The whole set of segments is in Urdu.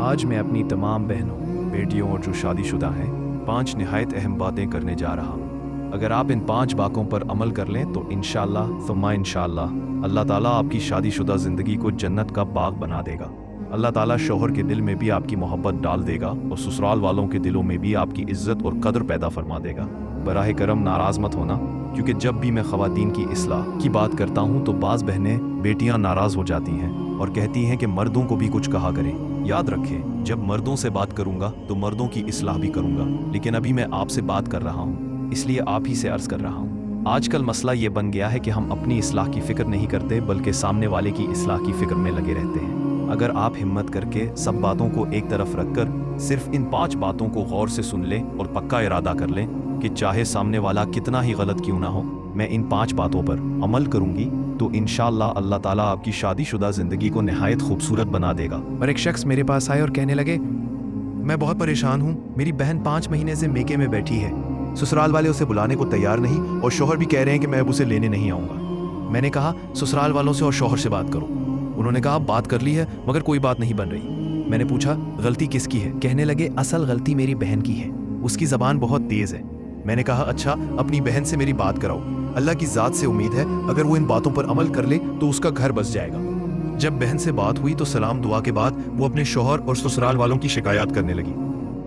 آج میں اپنی تمام بہنوں، بیٹیوں اور جو شادی شدہ ہیں 5 نہایت اہم باتیں کرنے جا رہا ہوں۔ اگر آپ ان 5 باتوں پر عمل کر لیں تو انشاءاللہ ثم انشاءاللہ اللہ تعالیٰ آپ کی شادی شدہ زندگی کو جنت کا باغ بنا دے گا۔ اللہ تعالیٰ شوہر کے دل میں بھی آپ کی محبت ڈال دے گا اور سسرال والوں کے دلوں میں بھی آپ کی عزت اور قدر پیدا فرما دے گا۔ براہ کرم ناراض مت ہونا، کیونکہ جب بھی میں خواتین کی اصلاح کی بات کرتا ہوں تو بعض بہنیں بیٹیاں ناراض ہو جاتی ہیں اور کہتی ہیں کہ مردوں کو بھی کچھ کہا کریں۔ یاد رکھیں، جب مردوں سے بات کروں گا تو مردوں کی اصلاح بھی کروں گا، لیکن ابھی میں آپ سے بات کر رہا ہوں، اس لیے آپ ہی سے عرض کر رہا ہوں۔ آج کل مسئلہ یہ بن گیا ہے کہ ہم اپنی اصلاح کی فکر نہیں کرتے بلکہ سامنے والے کی اصلاح کی فکر میں لگے رہتے ہیں۔ اگر آپ ہمت کر کے سب باتوں کو ایک طرف رکھ کر صرف ان 5 باتوں کو غور سے سن لیں اور پکا ارادہ کر لیں کہ چاہے سامنے والا کتنا ہی غلط کیوں نہ ہو، میں ان 5 باتوں پر عمل کروں گی تو انشاءاللہ اللہ تعالیٰ آپ کی شادی شدہ زندگی کو نہایت خوبصورت بنا دے گا۔ اور ایک شخص میرے پاس آئے اور کہنے لگے، میں بہت پریشان ہوں، میری بہن 5 مہینے سے میکے میں بیٹھی ہے، سسرال والے اسے بلانے کو تیار نہیں اور شوہر بھی کہہ رہے ہیں کہ میں اب اسے لینے نہیں آؤں گا۔ میں نے کہا سسرال والوں سے اور شوہر سے بات کرو۔ انہوں نے کہا بات کر لی ہے مگر کوئی بات نہیں بن رہی۔ میں نے پوچھا غلطی کس کی ہے؟ کہنے لگے اصل غلطی میری بہن کی ہے، اس کی زبان بہت تیز ہے۔ میں نے کہا اچھا، اپنی بہن سے میری بات کراؤ، اللہ کی ذات سے امید ہے اگر وہ ان باتوں پر عمل کر لے تو اس کا گھر بس جائے گا۔ جب بہن سے بات ہوئی تو سلام دعا کے بعد وہ اپنے شوہر اور سسرال والوں کی شکایات کرنے لگی۔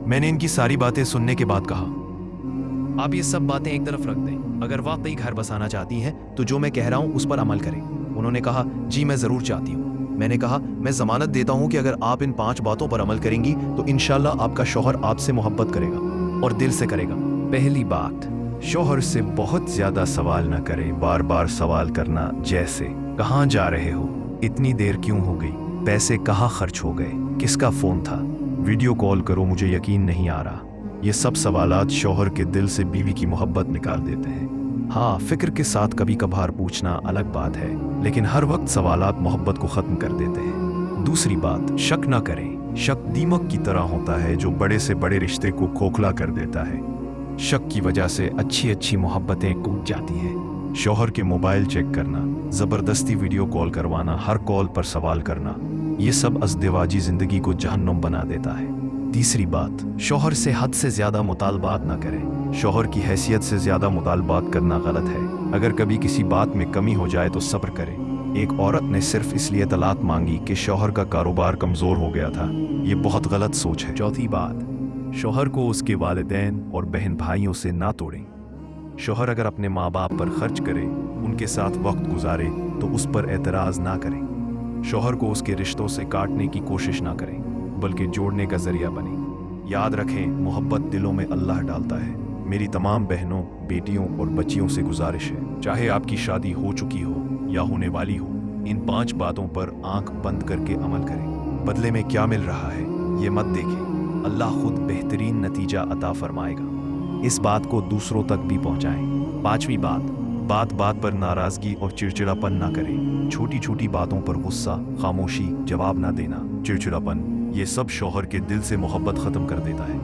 میں نے ان کی ساری باتیں سننے کے بعد کہا آپ یہ سب باتیں ایک طرف رکھ دیں، اگر واقعی گھر بسانا چاہتی ہیں تو جو میں کہہ رہا ہوں اس پر عمل کریں۔ انہوں نے کہا جی میں ضرور چاہتی ہوں۔ میں نے کہا میں ضمانت دیتا ہوں کہ اگر آپ ان 5 باتوں پر عمل کریں گی تو انشاءاللہ آپ کا شوہر آپ سے محبت کرے گا اور دل سے کرے گا۔ پہلی بات، شوہر سے بہت زیادہ سوال نہ کریں، بار بار سوال کرنا جیسے کہاں جا رہے ہو، اتنی دیر کیوں ہو گئی، پیسے کہاں خرچ ہو گئے، کس کا فون تھا، ویڈیو کال کرو مجھے یقین نہیں آ رہا۔ یہ سب سوالات شوہر کے دل سے بیوی کی محبت نکال دیتے ہیں۔ ہاں، فکر کے ساتھ کبھی کبھار پوچھنا الگ بات ہے، لیکن ہر وقت سوالات محبت کو ختم کر دیتے ہیں۔ دوسری بات، شک نہ کریں۔ شک دیمک کی طرح ہوتا ہے جو بڑے سے بڑے رشتے کو کھوکھلا کر دیتا ہے۔ شک کی وجہ سے اچھی محبتیں ٹوٹ جاتی ہیں۔ شوہر کے موبائل چیک کرنا، زبردستی ویڈیو کال کروانا، ہر کال پر سوال کرنا، یہ سب ازدواجی زندگی کو جہنم بنا دیتا ہے۔ تیسری بات، شوہر سے حد سے زیادہ مطالبات نہ کریں۔ شوہر کی حیثیت سے زیادہ مطالبات کرنا غلط ہے۔ اگر کبھی کسی بات میں کمی ہو جائے تو صبر کریں۔ ایک عورت نے صرف اس لیے طلاق مانگی کہ شوہر کا کاروبار کمزور ہو گیا تھا، یہ بہت غلط سوچ ہے۔ چوتھی بات، شوہر کو اس کے والدین اور بہن بھائیوں سے نہ توڑیں۔ شوہر اگر اپنے ماں باپ پر خرچ کرے، ان کے ساتھ وقت گزارے تو اس پر اعتراض نہ کریں۔ شوہر کو اس کے رشتوں سے کاٹنے کی کوشش نہ کریں بلکہ جوڑنے کا ذریعہ بنیں۔ یاد رکھیں، محبت دلوں میں اللہ ڈالتا ہے۔ میری تمام بہنوں، بیٹیوں اور بچیوں سے گزارش ہے، چاہے آپ کی شادی ہو چکی ہو یا ہونے والی ہو، ان 5 باتوں پر آنکھ بند کر کے عمل کریں۔ بدلے میں کیا مل رہا ہے یہ مت دیکھیں، اللہ خود بہترین نتیجہ عطا فرمائے گا۔ اس بات کو دوسروں تک بھی پہنچائیں۔ 5ویں بات، بات بات پر ناراضگی اور چڑچڑاپن نہ کریں۔ چھوٹی چھوٹی باتوں پر غصہ، خاموشی، جواب نہ دینا، چڑچڑاپن، یہ سب شوہر کے دل سے محبت ختم کر دیتا ہے۔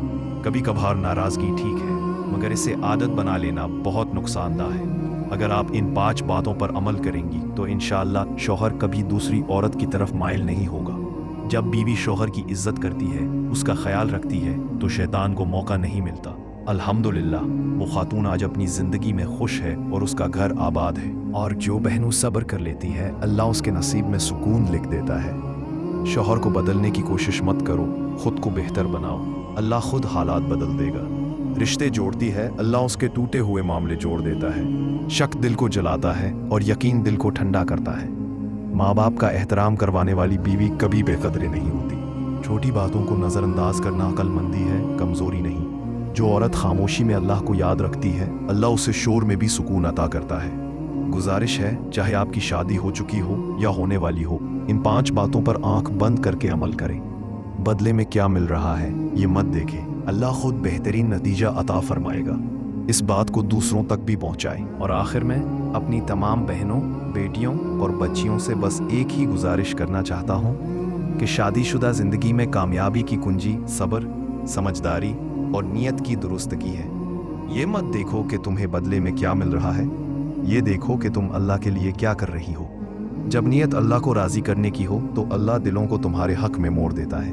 کبھی کبھار ناراضگی ٹھیک ہے مگر اسے عادت بنا لینا بہت نقصان دہ ہے۔ اگر آپ ان 5 باتوں پر عمل کریں گی تو انشاءاللہ شوہر کبھی دوسری عورت کی طرف مائل نہیں ہوگا۔ جب بیوی شوہر کی عزت کرتی ہے، اس کا خیال رکھتی ہے تو شیطان کو موقع نہیں ملتا۔ الحمدللہ، وہ خاتون آج اپنی زندگی میں خوش ہے اور اس کا گھر آباد ہے۔ اور جو بہنوں صبر کر لیتی ہے، اللہ اس کے نصیب میں سکون لکھ دیتا ہے۔ شوہر کو بدلنے کی کوشش مت کرو، خود کو بہتر بناؤ، اللہ خود حالات بدل دے گا۔ رشتے جوڑتی ہے، اللہ اس کے ٹوٹے ہوئے معاملے جوڑ دیتا ہے۔ شک دل کو جلاتا ہے اور یقین دل کو ٹھنڈا کرتا ہے۔ ماں باپ کا احترام کروانے والی بیوی کبھی بے قدرے نہیں ہوتی۔ چھوٹی باتوں کو نظر انداز کرنا عقل مندی ہے، کمزوری نہیں۔ جو عورت خاموشی میں اللہ کو یاد رکھتی ہے، اللہ اسے شور میں بھی سکون عطا کرتا ہے۔ گزارش ہے، چاہے آپ کی شادی ہو چکی ہو یا ہونے والی ہو، ان 5 باتوں پر آنکھ بند کر کے عمل کریں۔ بدلے میں کیا مل رہا ہے یہ مت دیکھیں، اللہ خود بہترین نتیجہ عطا فرمائے گا۔ اس بات کو دوسروں تک بھی پہنچائیں۔ اور آخر میں اپنی تمام بہنوں، بیٹیوں اور بچیوں سے بس ایک ہی گزارش کرنا چاہتا ہوں کہ شادی شدہ زندگی میں کامیابی کی کنجی صبر، سمجھداری اور نیت کی درستگی ہے۔ یہ مت دیکھو کہ تمہیں بدلے میں کیا مل رہا ہے، یہ دیکھو کہ تم اللہ کے لیے کیا کر رہی ہو۔ جب نیت اللہ کو راضی کرنے کی ہو تو اللہ دلوں کو تمہارے حق میں موڑ دیتا ہے۔